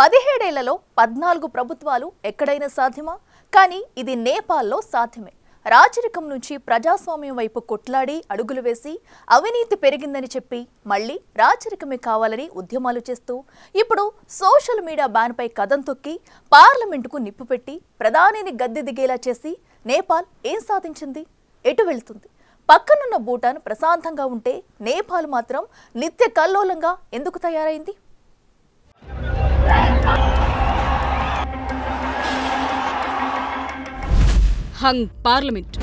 17 ఏళ్లలో 14 ప్రభుత్వాలు ఎక్కడైనా సాధ్యమా? కానీ ఇది నేపాల్లో సాధ్యమే. రాజరికం నుంచి ప్రజాస్వామ్యం వైపు కొట్లాడి అడుగులు వేసి అవినీతి పెరిగిందని చెప్పి మళ్ళీ రాజరికమే కావాలని ఉద్యమాలు చేస్తూ ఇప్పుడు సోషల్ మీడియా బ్యాన్ పై కదం తొక్కి పార్లమెంటుకు నిప్పు పెట్టి ప్రధానిని గద్దె దిగేలా చేసి నేపాల్ ఏం సాధించింది? ఎటు వెళ్తుంది? పక్కనున్న భూటాన్ ప్రశాంతంగా ఉంటే నేపాల్ మాత్రం నిత్య కల్లోలంగా ఎందుకు తయారైంది? హంగ్ పార్లమెంట్,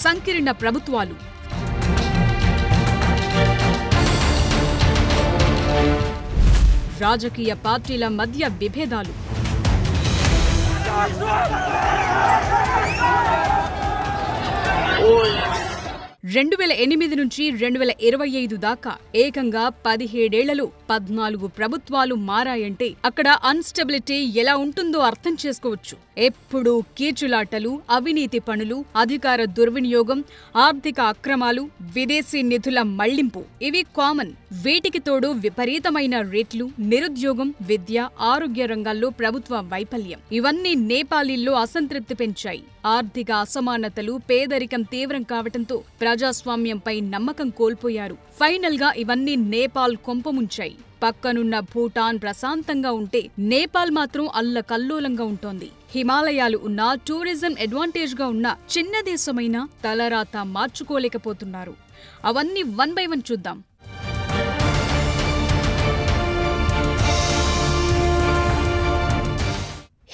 సంకీర్ణ ప్రభుత్వాలు, రాజకీయ పార్టీల మధ్య విభేదాలు, 2008 నుంచి 2025 దాకా ఏకంగా 17 ఏళ్లలో 14 ప్రభుత్వాలు మారాయంటే అక్కడ అన్‌స్టెబిలిటీ ఎలా ఉంటుందో అర్థం చేసుకోవచ్చు. ఎప్పుడూ కీచులాటలు, అవినీతి పనులు, అధికార దుర్వినియోగం, ఆర్థిక అక్రమాలు, విదేశీ నిధుల మళ్లింపు ఇవి కామన్. వీటికి తోడు విపరీతమైన రేట్లు, నిరుద్యోగం, విద్య, ఆరోగ్య రంగాల్లో ప్రభుత్వ వైఫల్యం ఇవన్నీ నేపాలీల్లో అసంతృప్తి పెంచాయి. ఆర్థిక అసమానతలు, పేదరికం తీవ్రం కావటంతో ప్రజాస్వామ్యంపై నమ్మకం కోల్పోయారు. ఫైనల్ గా ఇవన్నీ నేపాల్ కొంపముంచాయి. పక్కనున్న భూటాన్ ప్రశాంతంగా ఉంటే నేపాల్ మాత్రం అల్లకల్లోలంగా ఉంటోంది. హిమాలయాలు ఉన్నా, టూరిజం అడ్వాంటేజ్ గా ఉన్న చిన్న దేశమైనా తలరాత మార్చుకోలేకపోతున్నారు. అవన్నీ 1 by 1 చూద్దాం.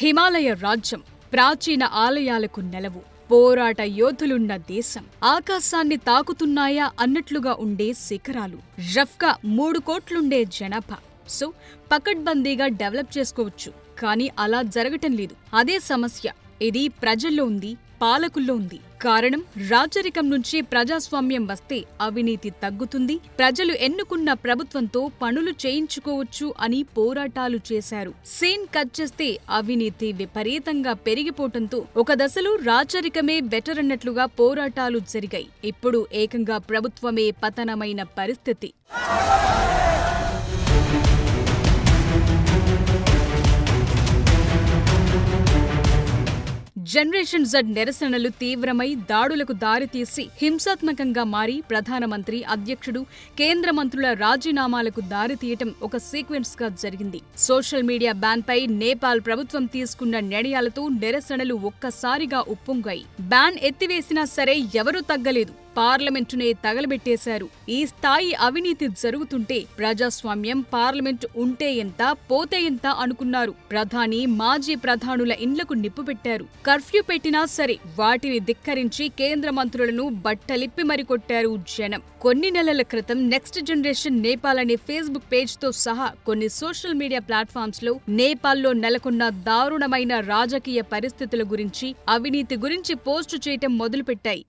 హిమాలయ రాజ్యం ప్రాచీన ఆలయాలకు నెలవు, పోరాట యోధులున్న దేశం, ఆకాశాన్ని తాకుతున్నాయా అన్నట్లుగా ఉండే శిఖరాలు, రఫ్గా 3 కోట్లుండే జనాభా. సో పకడ్బందీగా డెవలప్ చేసుకోవచ్చు. కానీ అలా జరగటం లేదు. అదే సమస్య. ఇది ప్రజల్లో ఉంది, పాలకుల్లో ఉంది. కారణం, రాజరికం నుంచి ప్రజాస్వామ్యం వస్తే అవినీతి తగ్గుతుంది, ప్రజలు ఎన్నుకున్న ప్రభుత్వంతో పనులు చేయించుకోవచ్చు అని పోరాటాలు చేశారు. సీన్ కట్ చేస్తే అవినీతి విపరీతంగా పెరిగిపోవటంతో ఒక దశలో రాజరికమే బెటర్ అన్నట్లుగా పోరాటాలు జరిగాయి. ఇప్పుడు ఏకంగా ప్రభుత్వమే పతనమైన పరిస్థితి. జనరేషన్ Z నిరసనలు తీవ్రమై దాడులకు దారితీసి హింసాత్మకంగా మారి ప్రధానమంత్రి, అధ్యక్షుడు, కేంద్ర మంత్రుల రాజీనామాలకు దారితీయటం ఒక సీక్వెన్స్ గా జరిగింది. సోషల్ మీడియా బ్యాన్ పై నేపాల్ ప్రభుత్వం తీసుకున్న నిర్ణయాలతో నిరసనలు ఒక్కసారిగా ఉప్పొంగాయి. బ్యాన్ ఎత్తివేసినా సరే ఎవరూ తగ్గలేదు. పార్లమెంటునే తగలబెట్టేశారు. ఈ స్థాయి అవినీతి జరుగుతుంటే ప్రజాస్వామ్యం, పార్లమెంటు ఉంటే ఎంత, పోతే ఎంత అనుకున్నారు. ప్రధాని, మాజీ ప్రధానుల ఇండ్లకు నిప్పు పెట్టారు. కర్ఫ్యూ పెట్టినా సరే వాటిని ధిక్కరించి కేంద్ర మంత్రులను బట్టలిప్పి మరి కొట్టారు జనం. కొన్ని నెలల క్రితం నెక్స్ట్ జనరేషన్ నేపాల్ అనే ఫేస్బుక్ పేజ్ తో సహా కొన్ని సోషల్ మీడియా ప్లాట్ఫామ్స్ లో నేపాల్లో నెలకొన్న దారుణమైన రాజకీయ పరిస్థితుల గురించి, అవినీతి గురించి పోస్టు చేయటం మొదలుపెట్టాయి.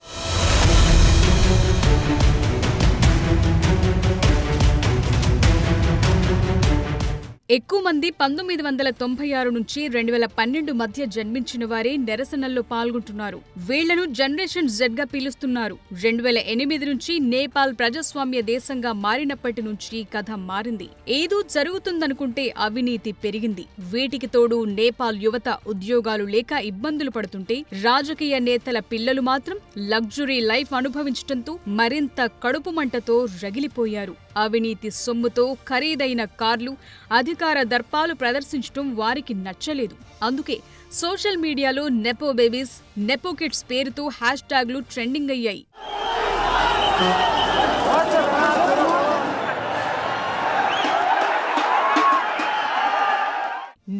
ఎక్కువ మంది 1996 నుంచి 2012 మధ్య జన్మించిన వారే నిరసనల్లో పాల్గొంటున్నారు. వీళ్లను జనరేషన్ Z గా పిలుస్తున్నారు. 2008 నుంచి నేపాల్ ప్రజాస్వామ్య దేశంగా మారినప్పటి నుంచి కథ మారింది. ఏదో జరుగుతుందనుకుంటే అవినీతి పెరిగింది. వీటికి తోడు నేపాల్ యువత ఉద్యోగాలు లేక ఇబ్బందులు పడుతుంటే రాజకీయ నేతల పిల్లలు మాత్రం లగ్జరీ లైఫ్ అనుభవించటంతో మరింత కడుపు మంటతో రగిలిపోయారు. అవినీతి సొమ్ముతో ఖరీదైన కార్లు, అధికార దర్పాలు ప్రదర్శించడం వారికి నచ్చలేదు. అందుకే సోషల్ మీడియాలో నెపో బేబీస్, నెపో కిడ్స్ పేరుతో హ్యాష్ ట్యాగ్లు ట్రెండింగ్ అయ్యాయి.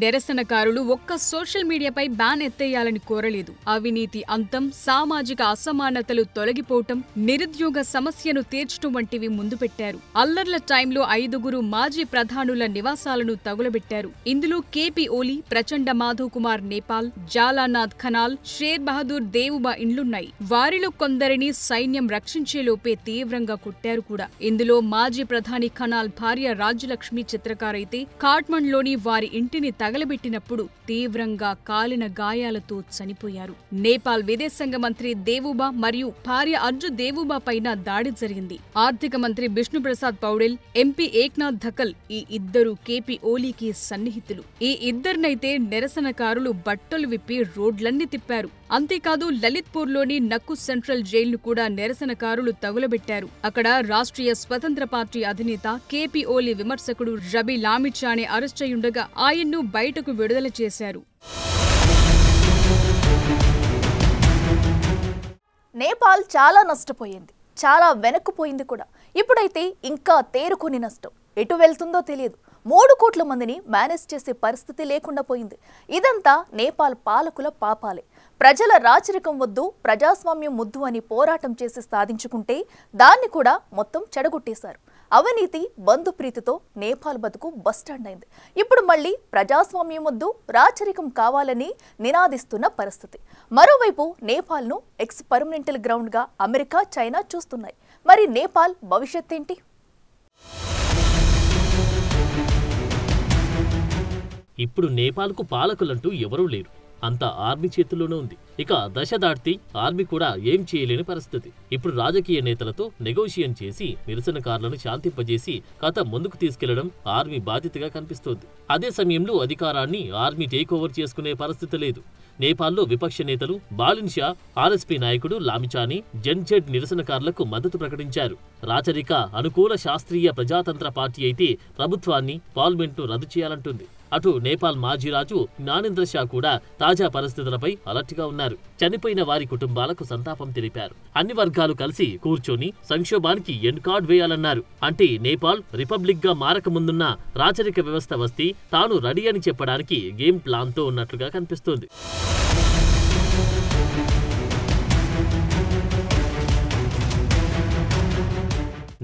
నిరసనకారులు ఒక్క సోషల్ మీడియాపై బ్యాన్ ఎత్తేయాలని కోరలేదు. అవినీతి అంతం, సామాజిక అసమానతలు తొలగిపోవటం, నిరుద్యోగ సమస్యను తీర్చడం వంటివి ముందు పెట్టారు. అల్లర్ల టైంలో 5గురు మాజీ ప్రధానుల నివాసాలను తగులబెట్టారు. ఇందులో KP ఓలీ, ప్రచండ మాధవ్ కుమార్ నేపాల్, జాలానాథ్ ఖనాల్, షేర్ బహదూర్ దేవుబా ఇండ్లున్నాయి. వారిలో కొందరిని సైన్యం రక్షించేలోపే తీవ్రంగా కొట్టారు కూడా. ఇందులో మాజీ ప్రధాని ఖనాల్ భార్య రాజ్యలక్ష్మి చిత్రకారైతే కాట్మండ్లోని వారి ఇంటిని తగలబెట్టినప్పుడు తీవ్రంగా కాలిన గాయాలతో చనిపోయారు. నేపాల్ విదేశాంగ మంత్రి దేవూబా మరియు భార్య అర్జు దేవూబా పైన దాడి జరిగింది. ఆర్థిక మంత్రి బిష్ణుప్రసాద్ పౌడెల్, ఎంపీ ఏక్నాథ్ ధకల్ ఈ ఇద్దరు కేపీ ఓలీకి సన్నిహితులు. ఈ ఇద్దరినైతే నిరసనకారులు బట్టలు విప్పి రోడ్లన్నీ తిప్పారు. అంతేకాదు లలిత్పూర్లోని నక్కు సెంట్రల్ జైలును కూడా నిరసనకారులు తగులబెట్టారు. అక్కడ రాష్ట్రీయ స్వతంత్ర పార్టీ అధినేత కేపీ ఓలీ విమర్శకుడు రబీ లామిచానే అరెస్ట్ అయ్యుండగా ఆయన్ను బయటకు విడుదల చేశారు. నేపాల్ చాలా నష్టపోయింది, చాలా వెనక్కిపోయింది కూడా. ఇప్పుడైతే ఇంకా తేరుకుని నష్టం. ఎటు వెళ్తుందో తెలియదు. 3 కోట్ల మందిని మేనేజ్ చేసే పరిస్థితి లేకుండా పోయింది. ఇదంతా నేపాల్ పాలకుల పాపాలే. ప్రజల రాచరికం వద్దు, ప్రజాస్వామ్యం ముద్దు అని పోరాటం చేసి సాధించుకుంటే దాన్ని కూడా మొత్తం చెడగొట్టేశారు. అవినీతి, బంధుప్రీతితో నేపాల్ బతుకు బస్టాండ్ అయింది. ఇప్పుడు మళ్ళీ ప్రజాస్వామ్యం వద్దు, రాచరికం కావాలని నినాదిస్తున్న పరిస్థితి. మరోవైపు నేపాల్ను ఎక్స్పెరిమెంటల్ గ్రౌండ్గా అమెరికా, చైనా చూస్తున్నాయి. మరి నేపాల్ భవిష్యత్ ఏంటి? ఇప్పుడు నేపాల్కు పాలకులంటూ ఎవరూ లేరు. అంతా ఆర్మీ చేతుల్లోనే ఉంది. ఇక దశ దాటితే ఆర్మీ కూడా ఏం చేయలేని పరిస్థితి. ఇప్పుడు రాజకీయ నేతలతో నెగోషియేషన్ చేసి నిరసనకారులను శాంతింపజేసి కథ ముందుకు తీసుకెళ్లడం ఆర్మీ బాధ్యతగా కనిపిస్తోంది. అదే సమయంలో అధికారాన్ని ఆర్మీ టేక్ ఓవర్ చేసుకునే పరిస్థితి లేదు. నేపాల్లో విపక్ష నేతలు బాలిన్ షా, ఆర్ఎస్పీ నాయకుడు లామిచాని జెన్జెడ్ నిరసనకారులకు మద్దతు ప్రకటించారు. రాచరిక అనుకూల శాస్త్రీయ ప్రజాతంత్ర పార్టీ అయితే ప్రభుత్వాన్ని, పార్లమెంట్ను రద్దు చేయాలంటుంది. అటు నేపాల్ మాజీ రాజు జ్ఞానేంద్ర షా కూడా తాజా పరిస్థితులపై అలర్ట్గా ఉన్నారు. చనిపోయిన వారి కుటుంబాలకు సంతాపం తెలిపారు. అన్ని వర్గాలు కలిసి కూర్చొని సంక్షోభానికి ఎండ్ కార్డ్ వేయాలన్నారు. అంటే నేపాల్ రిపబ్లిక్ గా మారకముందున్న రాచరిక వ్యవస్థ వస్తే తాను రెడీ అని చెప్పడానికి గేమ్ ప్లాన్ తో ఉన్నట్లుగా కనిపిస్తోంది.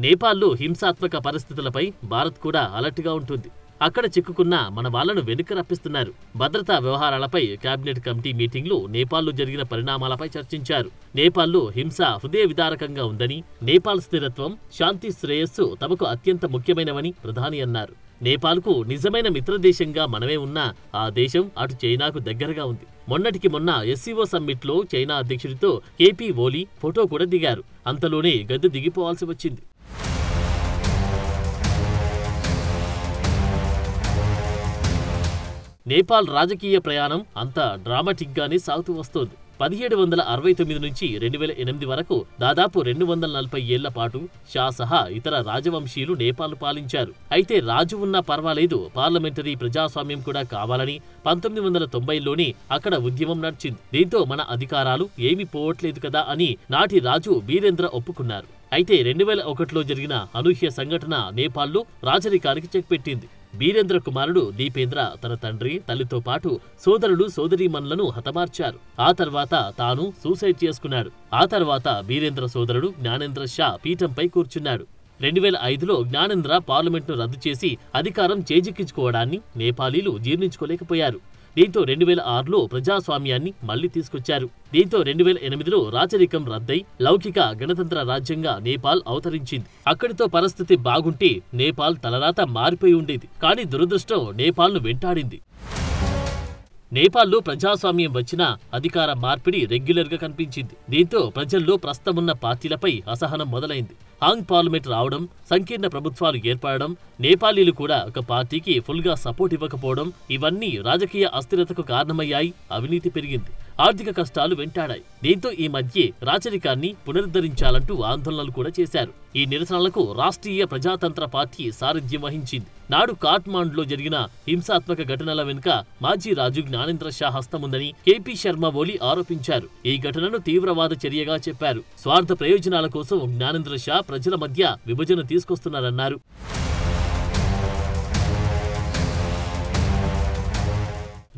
నేపాల్లో హింసాత్మక పరిస్థితులపై భారత్ కూడా అలర్ట్గా ఉంటుంది. అక్కడ చిక్కుకున్న మన వాళ్లను వెనుక రప్పిస్తున్నారు. భద్రతా వ్యవహారాలపై కేబినెట్ కమిటీ మీటింగ్లో నేపాల్లో జరిగిన పరిణామాలపై చర్చించారు. నేపాల్లో హింస హృదయ విదారకంగా ఉందని, నేపాల్ స్థిరత్వం, శాంతి, శ్రేయస్సు తమకు అత్యంత ముఖ్యమైనవని ప్రధాని అన్నారు. నేపాల్కు నిజమైన మిత్రదేశంగా మనమే ఉన్నా ఆ దేశం అటు చైనాకు దగ్గరగా ఉంది. మొన్నటికి మొన్న ఎస్సీఓ సమ్మిట్లో చైనా అధ్యక్షుడితో కేపీ ఓలీ ఫోటో కూడా దిగారు. అంతలోనే గద్దె దిగిపోవాల్సి వచ్చింది. నేపాల్ రాజకీయ ప్రయాణం అంతా డ్రామాటిక్గానే సాగుతూ వస్తోంది. 1769 నుంచి 2008 వరకు దాదాపు 240 ఏళ్ల పాటు షా సహా ఇతర రాజవంశీయులు నేపాల్ పాలించారు. అయితే రాజు ఉన్నా పర్వాలేదు, పార్లమెంటరీ ప్రజాస్వామ్యం కూడా కావాలని 1990లోనే అక్కడ ఉద్యమం నడిచింది. దీంతో మన అధికారాలు ఏమీ పోవట్లేదు కదా అని నాటి రాజు బీరేంద్ర ఒప్పుకున్నారు. అయితే 2001లో జరిగిన అనూహ్య సంఘటన నేపాల్లో రాజరికానికి చెక్ పెట్టింది. బీరేంద్ర కుమారుడు దీపేంద్ర తన తండ్రి, తల్లితో పాటు సోదరులు, సోదరీమణులను హతమార్చారు. ఆ తర్వాత తాను సూసైడ్ చేసుకున్నాడు. ఆ తర్వాత బీరేంద్ర సోదరుడు జ్ఞానేంద్ర షా పీఠంపై కూర్చున్నాడు. 2005లో జ్ఞానేంద్ర పార్లమెంట్ను రద్దు చేసి అధికారం చేజిక్కించుకోవడాన్ని నేపాలీలు జీర్ణించుకోలేకపోయారు. దీంతో 2006లో ప్రజాస్వామ్యాన్ని మళ్లీ తీసుకొచ్చారు. దీంతో 2008లో రాచరికం రద్దై లౌకిక గణతంత్ర రాజ్యంగా నేపాల్ అవతరించింది. అక్కడితో పరిస్థితి బాగుంటే నేపాల్ తలరాత మారిపోయి ఉండేది. కానీ దురదృష్టం నేపాల్ను వెంటాడింది. నేపాల్లో ప్రజాస్వామ్యం వచ్చినా అధికార మార్పిడి రెగ్యులర్ గా కనిపించింది. దీంతో ప్రజల్లో ప్రస్తుతమున్న పార్టీలపై అసహనం మొదలైంది. హాంగ్ పార్లమెంట్ రావడం, సంకీర్ణ ప్రభుత్వాలు ఏర్పడడం, నేపాలీలు కూడా ఒక పార్టీకి ఫుల్ గా సపోర్ట్ ఇవ్వకపోవడం, ఇవన్నీ రాజకీయ అస్థిరతకు కారణమయ్యాయి. అవినీతి పెరిగింది, ఆర్థిక కష్టాలు వెంటాడాయి. దీంతో ఈ మధ్య రాచరికాన్ని పునరుద్ధరించాలంటూ ఆందోళనలు కూడా చేశారు. ఈ నిరసనలకు రాష్ట్రీయ ప్రజాతంత్ర పార్టీ సారథ్యం వహించింది. నాడు కాఠ్మాండులో జరిగిన హింసాత్మక ఘటనల వెనుక మాజీ రాజు జ్ఞానేంద్ర షా హస్తముందని కేపీ శర్మ ఓలీ ఆరోపించారు. ఈ ఘటనను తీవ్రవాద చర్యగా చెప్పారు. స్వార్థ ప్రయోజనాల కోసం జ్ఞానేంద్ర షా ప్రజల మధ్య విభజన తీసుకొస్తున్నారన్నారు.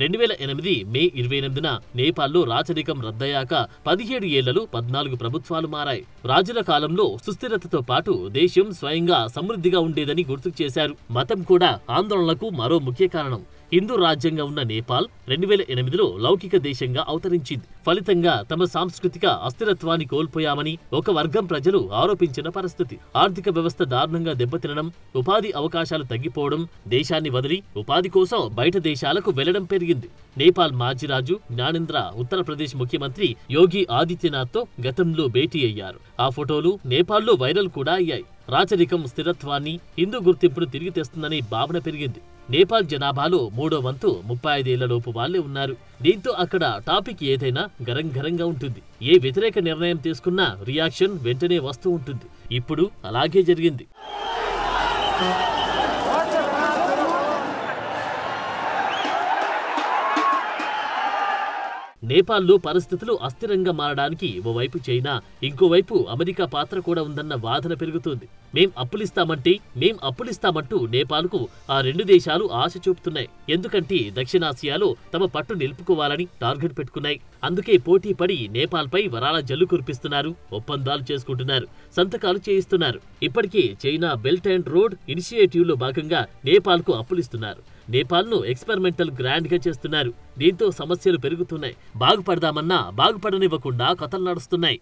2008 మే 28న నేపాల్లో రాచరికం రద్దయ్యాక 17 ఏళ్లలో 14 ప్రభుత్వాలు మారాయి. రాజుల కాలంలో సుస్థిరతతో పాటు దేశం స్వయంగా సమృద్ధిగా ఉండేదని గుర్తుకు చేశారు. మతం కూడా ఆందోళనలకు మరో ముఖ్య కారణం. హిందూ రాజ్యంగా ఉన్న నేపాల్ 2008లో లౌకిక దేశంగా అవతరించింది. ఫలితంగా తమ సాంస్కృతిక అస్థిరత్వాన్ని కోల్పోయామని ఒక వర్గం ప్రజలు ఆరోపించిన పరిస్థితి. ఆర్థిక వ్యవస్థ దారుణంగా దెబ్బతినడం, ఉపాధి అవకాశాలు తగ్గిపోవడం, దేశాన్ని వదిలి ఉపాధి కోసం బయట దేశాలకు వెళ్లడం పెరిగింది. నేపాల్ మాజీ రాజు జ్ఞానేంద్ర ఉత్తరప్రదేశ్ ముఖ్యమంత్రి యోగి ఆదిత్యనాథ్తో గతంలో భేటీ అయ్యారు. ఆ ఫోటోలు నేపాల్లో వైరల్ కూడా అయ్యాయి. రాచరికం స్థిరత్వాన్ని, హిందూ గుర్తింపును తిరిగి తెస్తుందనే భావన పెరిగింది. నేపాల్ జనాభాలో 3వ వంతు 35 ఏళ్లలోపు వాళ్లే ఉన్నారు. దీంతో అక్కడ టాపిక్ ఏదైనా గరంగరంగా ఉంటుంది. ఏ వ్యతిరేక నిర్ణయం తీసుకున్నా రియాక్షన్ వెంటనే వస్తూ ఉంటుంది. ఇప్పుడు అలాగే జరిగింది. నేపాల్లో పరిస్థితులు అస్థిరంగా మారడానికి ఓవైపు చైనా, ఇంకోవైపు అమెరికా పాత్ర కూడా ఉందన్న వాదన పెరుగుతోంది. మేం అప్పులిస్తామంటూ నేపాల్కు ఆ 2 దేశాలు ఆశ చూపుతున్నాయి. ఎందుకంటే దక్షిణాసియాలో తమ పట్టు నిలుపుకోవాలని టార్గెట్ పెట్టుకున్నాయి. అందుకే పోటీ పడి నేపాల్పై వరాల జల్లు కురిపిస్తున్నారు, ఒప్పందాలు చేసుకుంటున్నారు, సంతకాలు చేయిస్తున్నారు. ఇప్పటికే చైనా బెల్ట్ అండ్ రోడ్ ఇనిషియేటివ్లో భాగంగా నేపాల్కు అప్పులిస్తున్నారు. నేపాల్ను ఎక్స్పెరిమెంటల్ గ్రాండ్ గా చేస్తున్నారు. దీంతో సమస్యలు పెరుగుతున్నాయి. బాగుపడదామన్నా బాగుపడనివ్వకుండా కథలు నడుస్తున్నాయి.